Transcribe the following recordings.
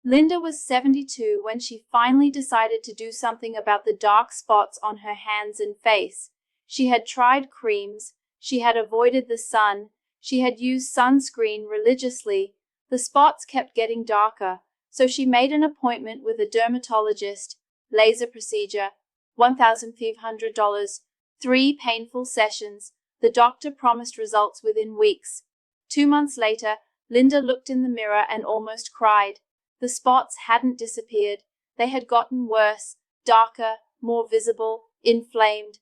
Linda was 72 when she finally decided to do something about the dark spots on her hands and face. She had tried creams, she had avoided the sun, she had used sunscreen religiously. The spots kept getting darker, so she made an appointment with a dermatologist. Laser procedure, $1,500, 3 painful sessions. The doctor promised results within weeks. 2 months later, Linda looked in the mirror and almost cried. The spots hadn't disappeared. They had gotten worse, darker, more visible, inflamed.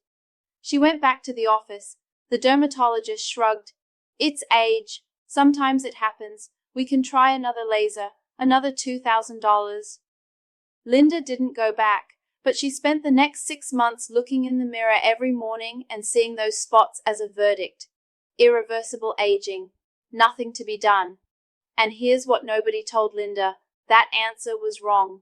She went back to the office. The dermatologist shrugged. It's age. Sometimes it happens. We can try another laser, another $2,000. Linda didn't go back, but she spent the next 6 months looking in the mirror every morning and seeing those spots as a verdict. Irreversible aging. Nothing to be done. And here's what nobody told Linda. That answer was wrong.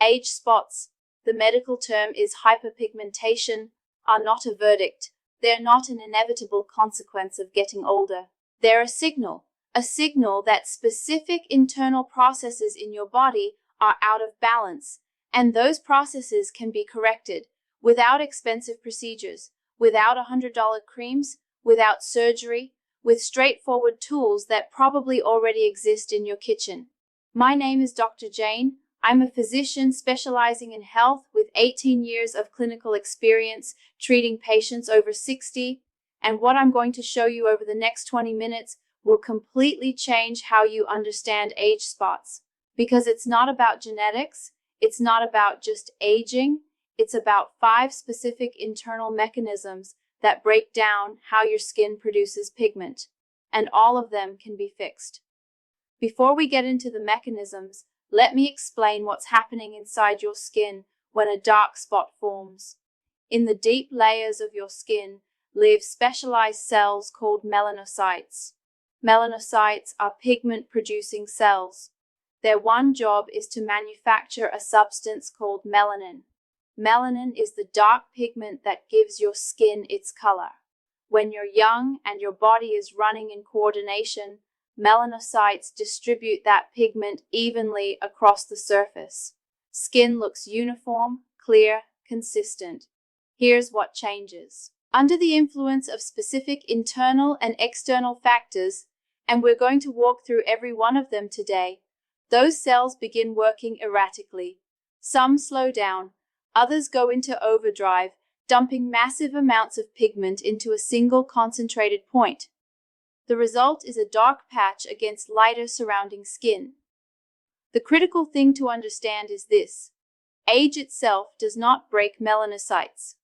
Age spots, the medical term is hyperpigmentation, are not a verdict. They're not an inevitable consequence of getting older. They're a signal that specific internal processes in your body are out of balance, and those processes can be corrected without expensive procedures, without $100 creams, without surgery, with straightforward tools that probably already exist in your kitchen. My name is Dr. Jane. I'm a physician specializing in health with 18 years of clinical experience treating patients over 60, and what I'm going to show you over the next 20 minutes will completely change how you understand age spots. Because it's not about genetics, it's not about just aging, it's about 5 specific internal mechanisms that break down how your skin produces pigment, and all of them can be fixed. Before we get into the mechanisms, let me explain what's happening inside your skin when a dark spot forms. In the deep layers of your skin live specialized cells called melanocytes. Melanocytes are pigment-producing cells. Their one job is to manufacture a substance called melanin. Melanin is the dark pigment that gives your skin its color. When you're young and your body is running in coordination, melanocytes distribute that pigment evenly across the surface. Skin looks uniform, clear, consistent. Here's what changes. Under the influence of specific internal and external factors, and we're going to walk through every one of them today, those cells begin working erratically. Some slow down, others go into overdrive, dumping massive amounts of pigment into a single concentrated point. The result is a dark patch against lighter surrounding skin. The critical thing to understand is this: age itself does not break melanocytes.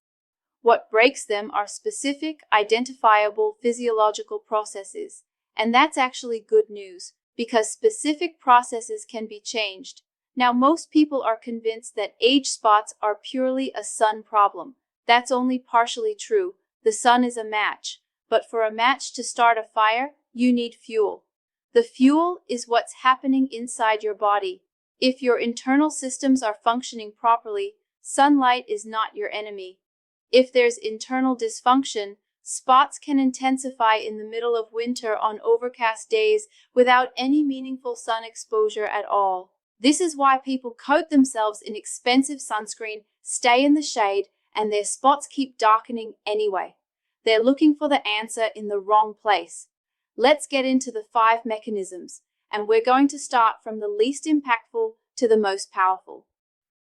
What breaks them are specific, identifiable physiological processes, and that's actually good news, because specific processes can be changed. Now, most people are convinced that age spots are purely a sun problem. That's only partially true. The sun is a match. But for a match to start a fire, you need fuel. The fuel is what's happening inside your body. If your internal systems are functioning properly, sunlight is not your enemy. If there's internal dysfunction, spots can intensify in the middle of winter on overcast days without any meaningful sun exposure at all. This is why people coat themselves in expensive sunscreen, stay in the shade, and their spots keep darkening anyway. They're looking for the answer in the wrong place. Let's get into the 5 mechanisms, and we're going to start from the least impactful to the most powerful.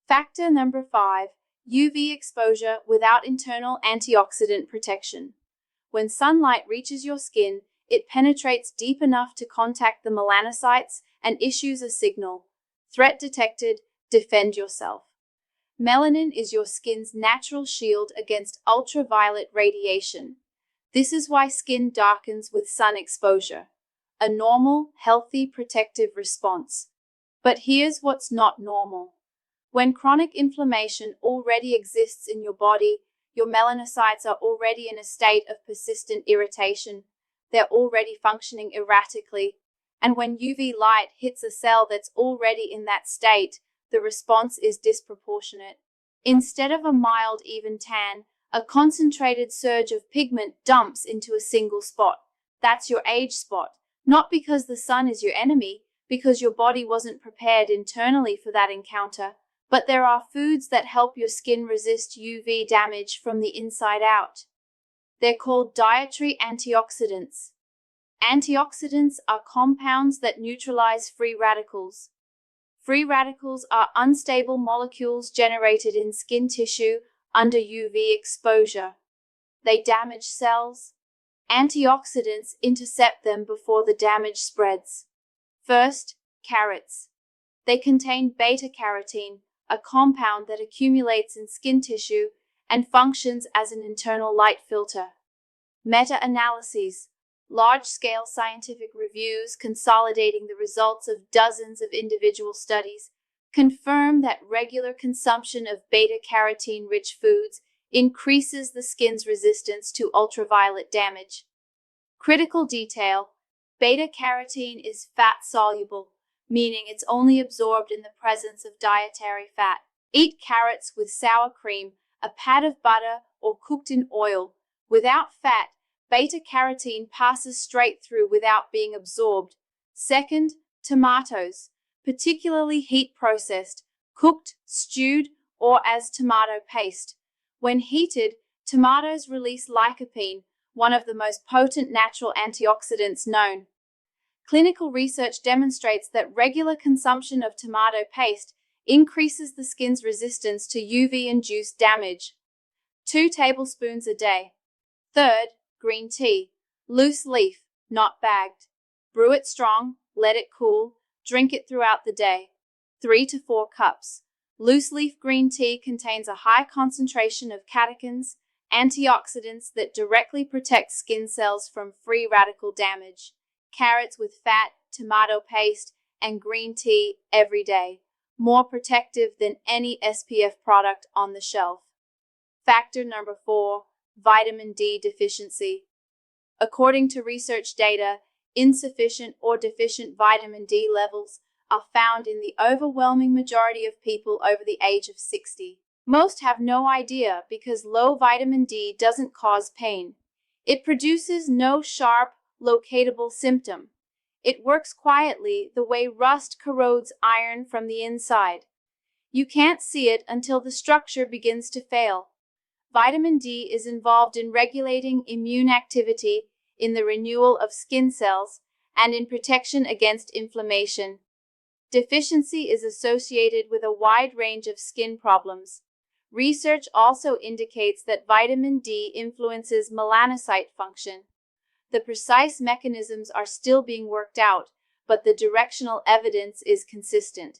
Factor number 5, UV exposure without internal antioxidant protection. When sunlight reaches your skin, it penetrates deep enough to contact the melanocytes and issues a signal. Threat detected, defend yourself. Melanin is your skin's natural shield against ultraviolet radiation. This is why skin darkens with sun exposure. A normal, healthy, protective response. But here's what's not normal. When chronic inflammation already exists in your body, your melanocytes are already in a state of persistent irritation. They're already functioning erratically. And when UV light hits a cell that's already in that state, the response is disproportionate. Instead of a mild, even tan, a concentrated surge of pigment dumps into a single spot. That's your age spot. Not because the sun is your enemy, because your body wasn't prepared internally for that encounter, but there are foods that help your skin resist UV damage from the inside out. They're called dietary antioxidants. Antioxidants are compounds that neutralize free radicals. Free radicals are unstable molecules generated in skin tissue under UV exposure. They damage cells. Antioxidants intercept them before the damage spreads. First, carrots. They contain beta-carotene, a compound that accumulates in skin tissue and functions as an internal light filter. Meta-analyses. Large-scale scientific reviews consolidating the results of dozens of individual studies confirm that regular consumption of beta-carotene-rich foods increases the skin's resistance to ultraviolet damage. Critical detail: beta-carotene is fat-soluble, meaning it's only absorbed in the presence of dietary fat. Eat carrots with sour cream, a pat of butter, or cooked in oil. Without fat, beta-carotene passes straight through without being absorbed. Second, tomatoes, particularly heat-processed, cooked, stewed, or as tomato paste. When heated, tomatoes release lycopene, one of the most potent natural antioxidants known. Clinical research demonstrates that regular consumption of tomato paste increases the skin's resistance to UV-induced damage. 2 tablespoons a day. Third, green tea. Loose leaf, not bagged. Brew it strong, let it cool, drink it throughout the day. 3 to 4 cups. Loose leaf green tea contains a high concentration of catechins, antioxidants that directly protect skin cells from free radical damage. Carrots with fat, tomato paste, and green tea every day. More protective than any SPF product on the shelf. Factor number 4, vitamin D deficiency. According to research data, insufficient or deficient vitamin D levels are found in the overwhelming majority of people over the age of 60. Most have no idea because low vitamin D doesn't cause pain. It produces no sharp, locatable symptom. It works quietly the way rust corrodes iron from the inside. You can't see it until the structure begins to fail. Vitamin D is involved in regulating immune activity, in the renewal of skin cells, and in protection against inflammation. Deficiency is associated with a wide range of skin problems. Research also indicates that vitamin D influences melanocyte function. The precise mechanisms are still being worked out, but the directional evidence is consistent.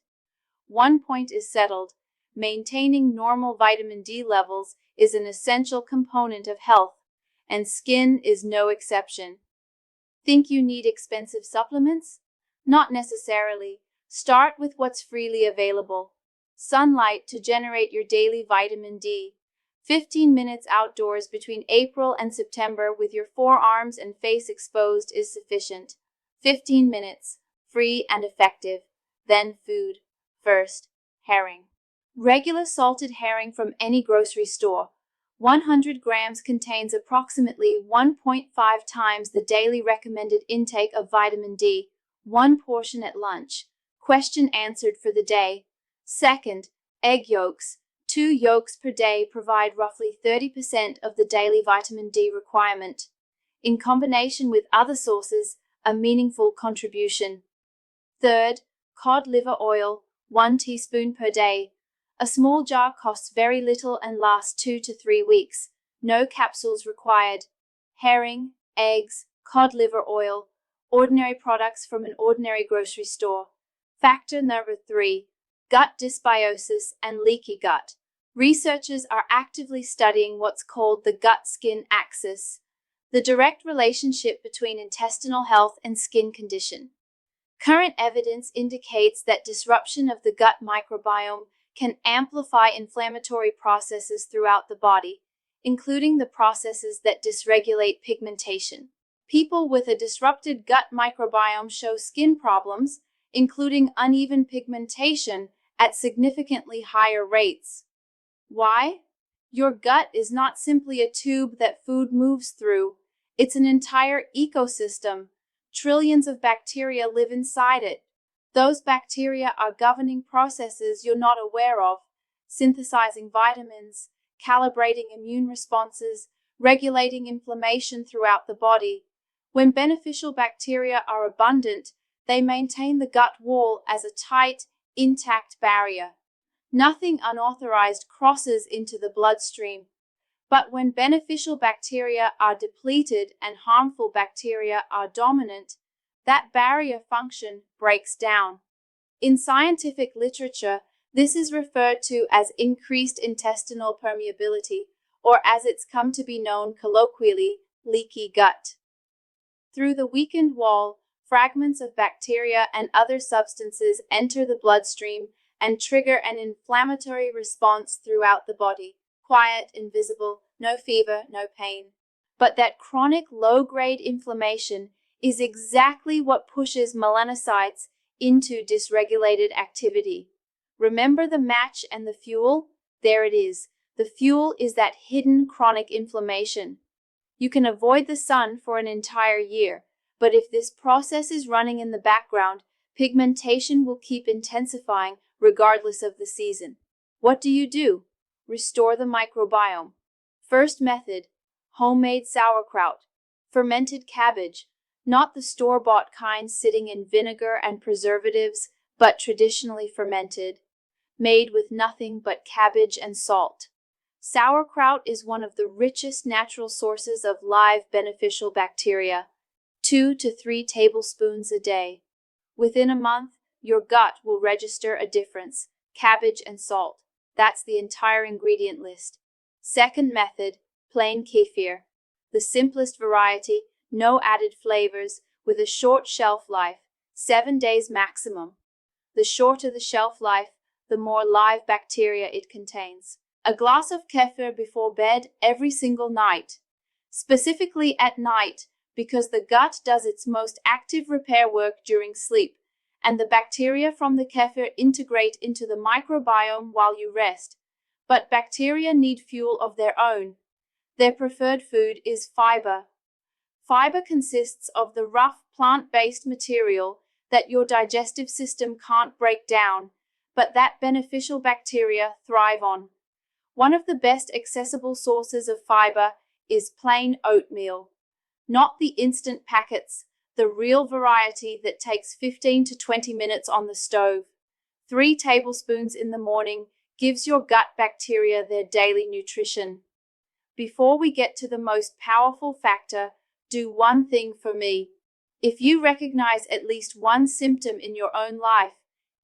One point is settled: maintaining normal vitamin D levels is an essential component of health, and skin is no exception. Think you need expensive supplements? Not necessarily. Start with what's freely available. Sunlight to generate your daily vitamin D. 15 minutes outdoors between April and September with your forearms and face exposed is sufficient. 15 minutes, free and effective. Then food. First, herring. Regular salted herring from any grocery store. 100 grams contains approximately 1.5 times the daily recommended intake of vitamin D. 1 portion at lunch. Question answered for the day. Second, egg yolks. 2 yolks per day provide roughly 30% of the daily vitamin D requirement. In combination with other sources, a meaningful contribution. Third, cod liver oil. 1 teaspoon per day. A small jar costs very little and lasts 2 to 3 weeks. No capsules required. Herring, eggs, cod liver oil, ordinary products from an ordinary grocery store. Factor number 3, gut dysbiosis and leaky gut. Researchers are actively studying what's called the gut-skin axis, the direct relationship between intestinal health and skin condition. Current evidence indicates that disruption of the gut microbiome can amplify inflammatory processes throughout the body, including the processes that dysregulate pigmentation. People with a disrupted gut microbiome show skin problems, including uneven pigmentation, at significantly higher rates. Why? Your gut is not simply a tube that food moves through. It's an entire ecosystem. Trillions of bacteria live inside it. Those bacteria are governing processes you're not aware of, synthesizing vitamins, calibrating immune responses, regulating inflammation throughout the body. When beneficial bacteria are abundant, they maintain the gut wall as a tight, intact barrier. Nothing unauthorized crosses into the bloodstream. But when beneficial bacteria are depleted and harmful bacteria are dominant, that barrier function breaks down. In scientific literature, this is referred to as increased intestinal permeability, or as it's come to be known colloquially, leaky gut. Through the weakened wall, fragments of bacteria and other substances enter the bloodstream and trigger an inflammatory response throughout the body. Quiet, invisible, no fever, no pain. But that chronic low-grade inflammation is exactly what pushes melanocytes into dysregulated activity. Remember the match and the fuel? There it is. The fuel is that hidden chronic inflammation. You can avoid the sun for an entire year, but if this process is running in the background, pigmentation will keep intensifying regardless of the season. What do? Restore the microbiome. First method, homemade sauerkraut, fermented cabbage, not the store-bought kind sitting in vinegar and preservatives, but traditionally fermented, made with nothing but cabbage and salt. Sauerkraut is one of the richest natural sources of live beneficial bacteria, 2 to 3 tablespoons a day. Within a month, your gut will register a difference, cabbage and salt. That's the entire ingredient list. Second method, plain kefir. The simplest variety, no added flavors, with a short shelf life, 7 days maximum. The shorter the shelf life, the more live bacteria it contains. A glass of kefir before bed every single night. Specifically at night, because the gut does its most active repair work during sleep, and the bacteria from the kefir integrate into the microbiome while you rest. But bacteria need fuel of their own. Their preferred food is fiber. Fiber consists of the rough plant-based material that your digestive system can't break down, but that beneficial bacteria thrive on. One of the best accessible sources of fiber is plain oatmeal. Not the instant packets, the real variety that takes 15 to 20 minutes on the stove. 3 tablespoons in the morning gives your gut bacteria their daily nutrition. Before we get to the most powerful factor, do one thing for me. If you recognize at least one symptom in your own life,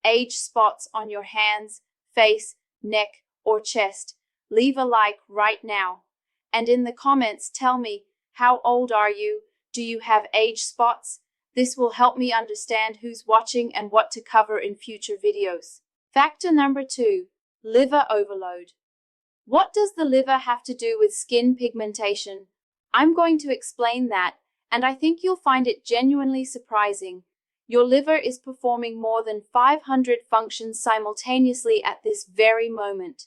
age spots on your hands, face, neck, or chest, leave a like right now. And in the comments, tell me, how old are you? Do you have age spots? This will help me understand who's watching and what to cover in future videos. Factor number 2, liver overload. What does the liver have to do with skin pigmentation? I'm going to explain that, and I think you'll find it genuinely surprising. Your liver is performing more than 500 functions simultaneously at this very moment.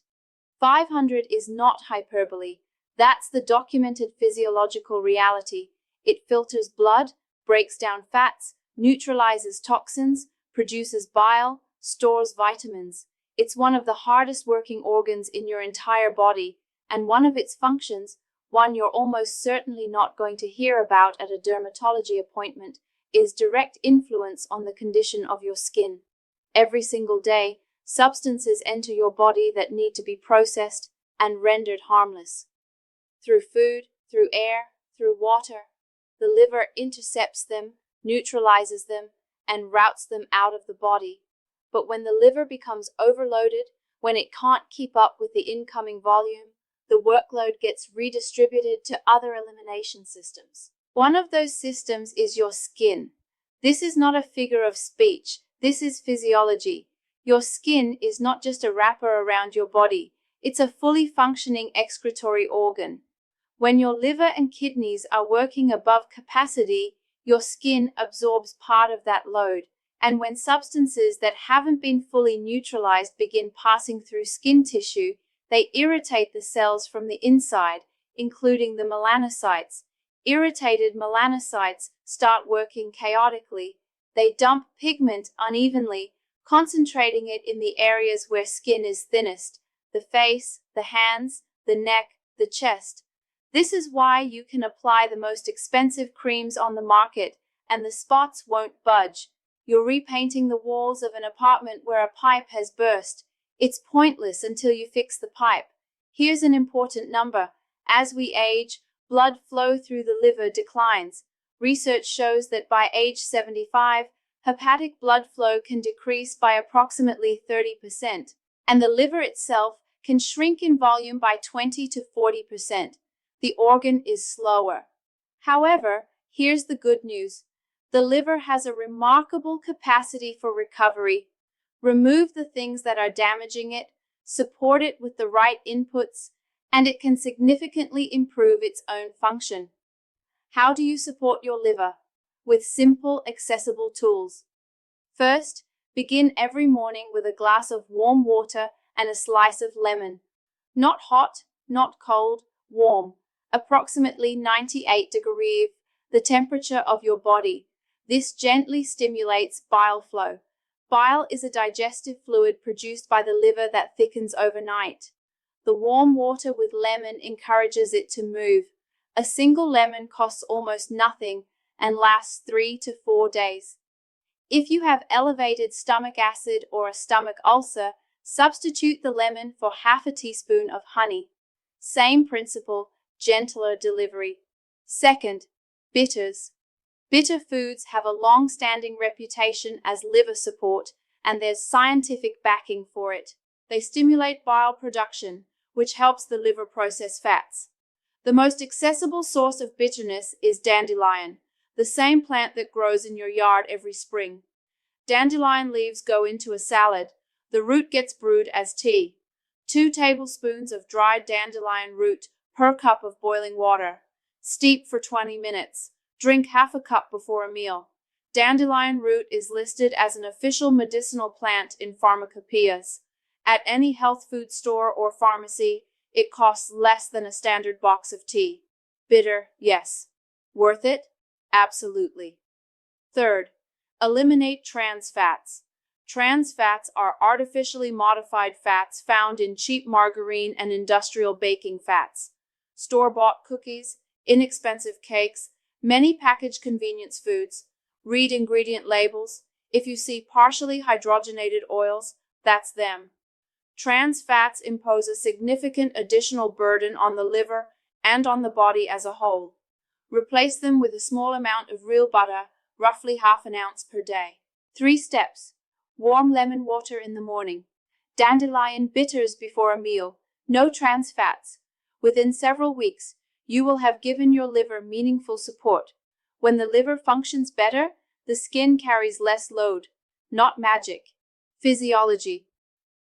500 is not hyperbole. That's the documented physiological reality. It filters blood, breaks down fats, neutralizes toxins, produces bile, stores vitamins. It's one of the hardest working organs in your entire body, and one of its functions, one you're almost certainly not going to hear about at a dermatology appointment, is direct influence on the condition of your skin. Every single day, substances enter your body that need to be processed and rendered harmless. Through food, through air, through water, the liver intercepts them, neutralizes them, and routes them out of the body. But when the liver becomes overloaded, when it can't keep up with the incoming volume, the workload gets redistributed to other elimination systems. One of those systems is your skin. This is not a figure of speech. This is physiology. Your skin is not just a wrapper around your body. It's a fully functioning excretory organ. When your liver and kidneys are working above capacity, your skin absorbs part of that load. And when substances that haven't been fully neutralized begin passing through skin tissue, they irritate the cells from the inside, including the melanocytes. Irritated melanocytes start working chaotically. They dump pigment unevenly, concentrating it in the areas where skin is thinnest: the face, the hands, the neck, the chest. This is why you can apply the most expensive creams on the market, and the spots won't budge. You're repainting the walls of an apartment where a pipe has burst. It's pointless until you fix the pipe. Here's an important number. As we age, blood flow through the liver declines. Research shows that by age 75, hepatic blood flow can decrease by approximately 30%, and the liver itself can shrink in volume by 20 to 40%. The organ is slower. However, here's the good news. The liver has a remarkable capacity for recovery. Remove the things that are damaging it, support it with the right inputs, and it can significantly improve its own function. How do you support your liver? With simple, accessible tools. First, begin every morning with a glass of warm water and a slice of lemon. Not hot, not cold, warm, approximately 98 degrees, the temperature of your body. This gently stimulates bile flow. Bile is a digestive fluid produced by the liver that thickens overnight. The warm water with lemon encourages it to move. A single lemon costs almost nothing and lasts 3 to 4 days. If you have elevated stomach acid or a stomach ulcer, substitute the lemon for half a teaspoon of honey. Same principle, gentler delivery. Second, bitters. Bitter foods have a long-standing reputation as liver support, and there's scientific backing for it. They stimulate bile production, which helps the liver process fats. The most accessible source of bitterness is dandelion, the same plant that grows in your yard every spring. Dandelion leaves go into a salad. The root gets brewed as tea. 2 tablespoons of dried dandelion root per cup of boiling water. Steep for 20 minutes. Drink half a cup before a meal. Dandelion root is listed as an official medicinal plant in pharmacopoeias. At any health food store or pharmacy, it costs less than a standard box of tea. Bitter, yes. Worth it? Absolutely. Third, eliminate trans fats. Trans fats are artificially modified fats found in cheap margarine and industrial baking fats. Store-bought cookies, inexpensive cakes, many packaged convenience foods. Read ingredient labels. If you see partially hydrogenated oils, that's them. Trans fats impose a significant additional burden on the liver and on the body as a whole. Replace them with a small amount of real butter, roughly half an ounce per day. 3 steps. Warm lemon water in the morning. Dandelion bitters before a meal. No trans fats. Within several weeks, you will have given your liver meaningful support. When the liver functions better, the skin carries less load. Not magic. Physiology.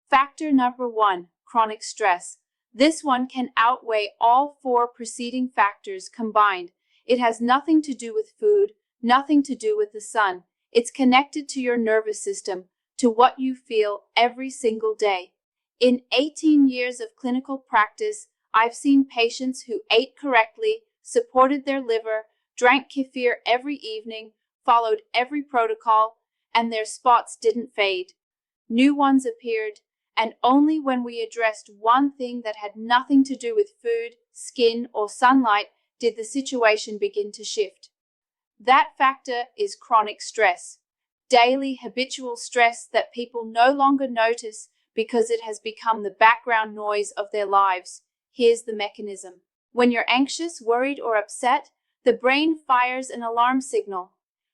Factor number 1, chronic stress. This one can outweigh all 4 preceding factors combined. It has nothing to do with food, nothing to do with the sun. It's connected to your nervous system, to what you feel every single day. In 18 years of clinical practice, I've seen patients who ate correctly, supported their liver, drank kefir every evening, followed every protocol, and their spots didn't fade. New ones appeared, and only when we addressed one thing that had nothing to do with food, skin, or sunlight did the situation begin to shift. That factor is chronic stress. Daily habitual stress that people no longer notice because it has become the background noise of their lives. Here's the mechanism. When you're anxious, worried, or upset, the brain fires an alarm signal.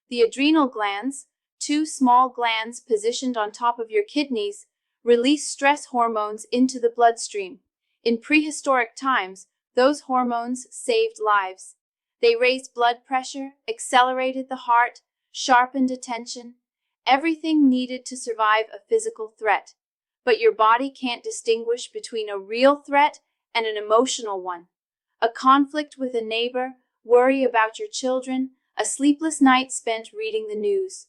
The adrenal glands, 2 small glands positioned on top of your kidneys, release stress hormones into the bloodstream. In prehistoric times, those hormones saved lives. They raised blood pressure, accelerated the heart, sharpened attention, everything needed to survive a physical threat. But your body can't distinguish between a real threat and an emotional one. A conflict with a neighbor, worry about your children, a sleepless night spent reading the news.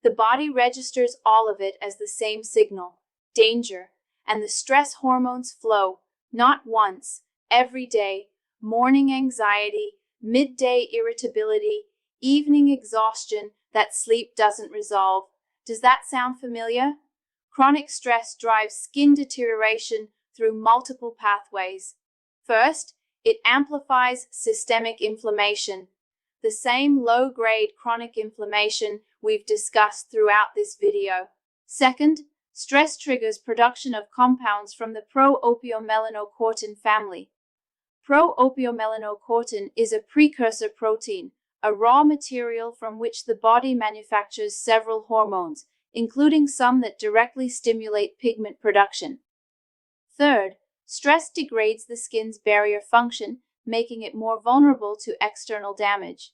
The body registers all of it as the same signal, danger, and the stress hormones flow, not once, every day. Morning anxiety, midday irritability, evening exhaustion. that sleep doesn't resolve. Does that sound familiar? Chronic stress drives skin deterioration through multiple pathways. First, it amplifies systemic inflammation, the same low-grade chronic inflammation we've discussed throughout this video. Second, stress triggers production of compounds from the pro-opiomelanocortin family. Pro-opiomelanocortin is a precursor protein, a raw material from which the body manufactures several hormones, including some that directly stimulate pigment production. Third, stress degrades the skin's barrier function, making it more vulnerable to external damage.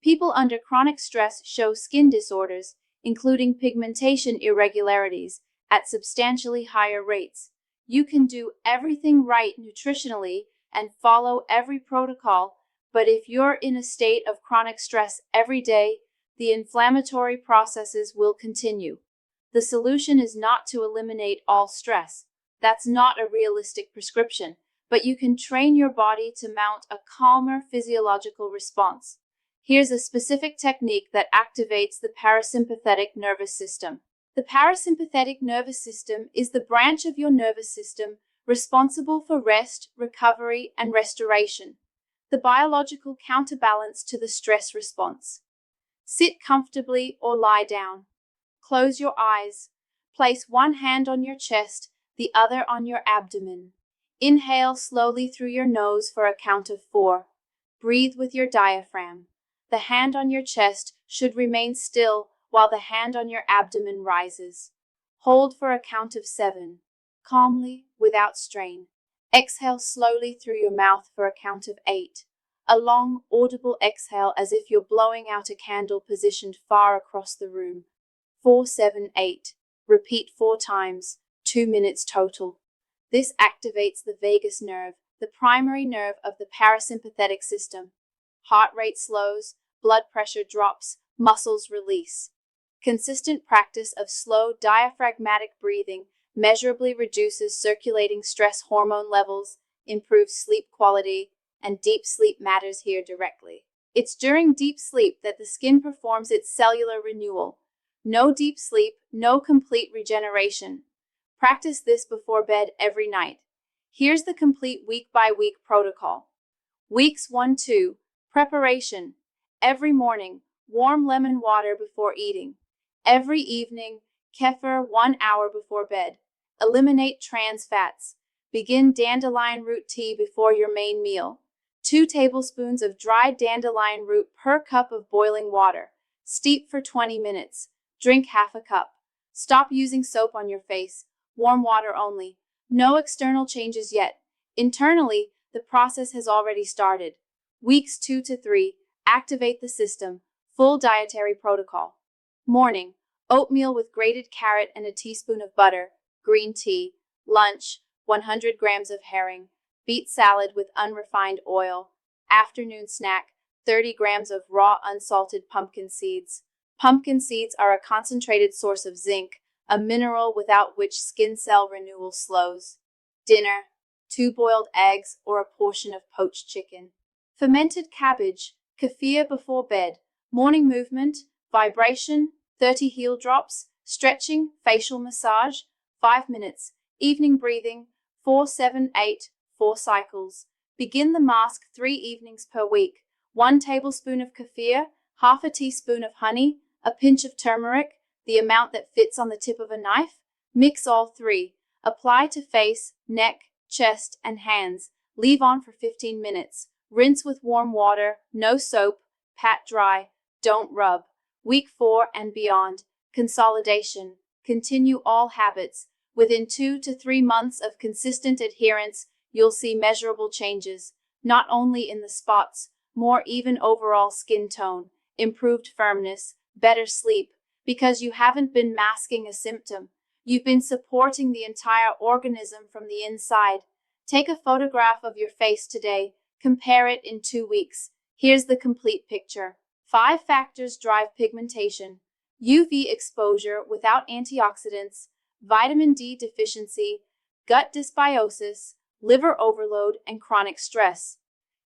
People under chronic stress show skin disorders, including pigmentation irregularities, at substantially higher rates. You can do everything right nutritionally and follow every protocol, but if you're in a state of chronic stress every day, the inflammatory processes will continue. The solution is not to eliminate all stress. That's not a realistic prescription, but you can train your body to mount a calmer physiological response. Here's a specific technique that activates the parasympathetic nervous system. The parasympathetic nervous system is the branch of your nervous system responsible for rest, recovery, and restoration, the biological counterbalance to the stress response. Sit comfortably or lie down. Close your eyes. Place one hand on your chest, the other on your abdomen. Inhale slowly through your nose for a count of 4. Breathe with your diaphragm. The hand on your chest should remain still while the hand on your abdomen rises. Hold for a count of 7. Calmly, without strain. Exhale slowly through your mouth for a count of 8. A long, audible exhale as if you're blowing out a candle positioned far across the room. 4, 7, 8. Repeat 4 times, 2 minutes total. This activates the vagus nerve, the primary nerve of the parasympathetic system. Heart rate slows, blood pressure drops, muscles release. Consistent practice of slow diaphragmatic breathing measurably reduces circulating stress hormone levels, improves sleep quality, and deep sleep matters here directly. It's during deep sleep that the skin performs its cellular renewal. No deep sleep, no complete regeneration. Practice this before bed every night. Here's the complete week-by-week protocol. Weeks 1-2, preparation. Every morning, warm lemon water before eating. Every evening, kefir 1 hour before bed. Eliminate trans fats. Begin dandelion root tea before your main meal. 2 tablespoons of dried dandelion root per cup of boiling water. Steep for 20 minutes. Drink half a cup. Stop using soap on your face. Warm water only. No external changes yet. Internally, the process has already started. Weeks 2-3, activate the system. Full dietary protocol. Morning, oatmeal with grated carrot and a teaspoon of butter. Green tea. Lunch, 100 grams of herring. Beet salad with unrefined oil. Afternoon snack, 30 grams of raw unsalted pumpkin seeds. Pumpkin seeds are a concentrated source of zinc, a mineral without which skin cell renewal slows. Dinner, 2 boiled eggs or a portion of poached chicken. Fermented cabbage, kefir before bed. Morning movement, vibration, 30 heel drops. Stretching, facial massage, 5 minutes. Evening breathing, 4, 7, 8, 4 cycles. Begin the mask 3 evenings per week. 1 tablespoon of kefir, half a teaspoon of honey, a pinch of turmeric, the amount that fits on the tip of a knife. Mix all 3. Apply to face, neck, chest, and hands. Leave on for 15 minutes. Rinse with warm water, no soap, pat dry, don't rub. Week 4 and beyond. Consolidation. Continue all habits. Within 2 to 3 months of consistent adherence, you'll see measurable changes, not only in the spots, more even overall skin tone, improved firmness, better sleep, because you haven't been masking a symptom. You've been supporting the entire organism from the inside. Take a photograph of your face today. Compare it in 2 weeks. Here's the complete picture. 5 factors drive pigmentation. UV exposure without antioxidants, vitamin D deficiency, gut dysbiosis, liver overload, and chronic stress.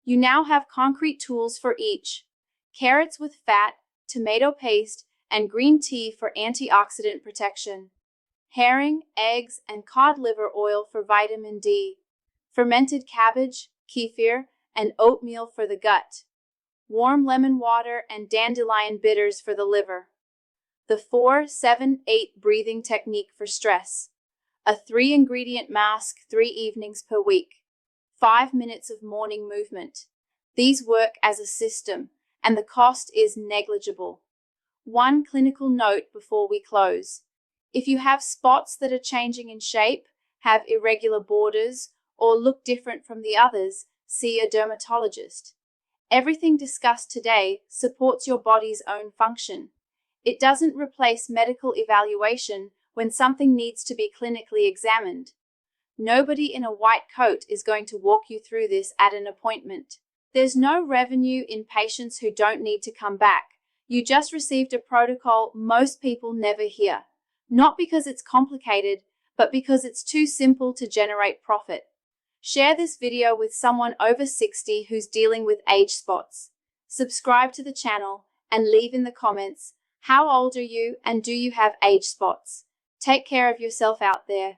You now have concrete tools for each. Carrots with fat, tomato paste, and green tea for antioxidant protection. Herring, eggs, and cod liver oil for vitamin D. Fermented cabbage, kefir, and oatmeal for the gut. Warm lemon water and dandelion bitters for the liver. The 4-7-8 breathing technique for stress. A 3-ingredient mask 3 evenings per week. 5 minutes of morning movement. These work as a system, and the cost is negligible. One clinical note before we close. If you have spots that are changing in shape, have irregular borders, or look different from the others, see a dermatologist. Everything discussed today supports your body's own function. It doesn't replace medical evaluation when something needs to be clinically examined. Nobody in a white coat is going to walk you through this at an appointment. There's no revenue in patients who don't need to come back. You just received a protocol most people never hear. Not because it's complicated, but because it's too simple to generate profit. Share this video with someone over 60 who's dealing with age spots. Subscribe to the channel and leave in the comments, how old are you and do you have age spots? Take care of yourself out there.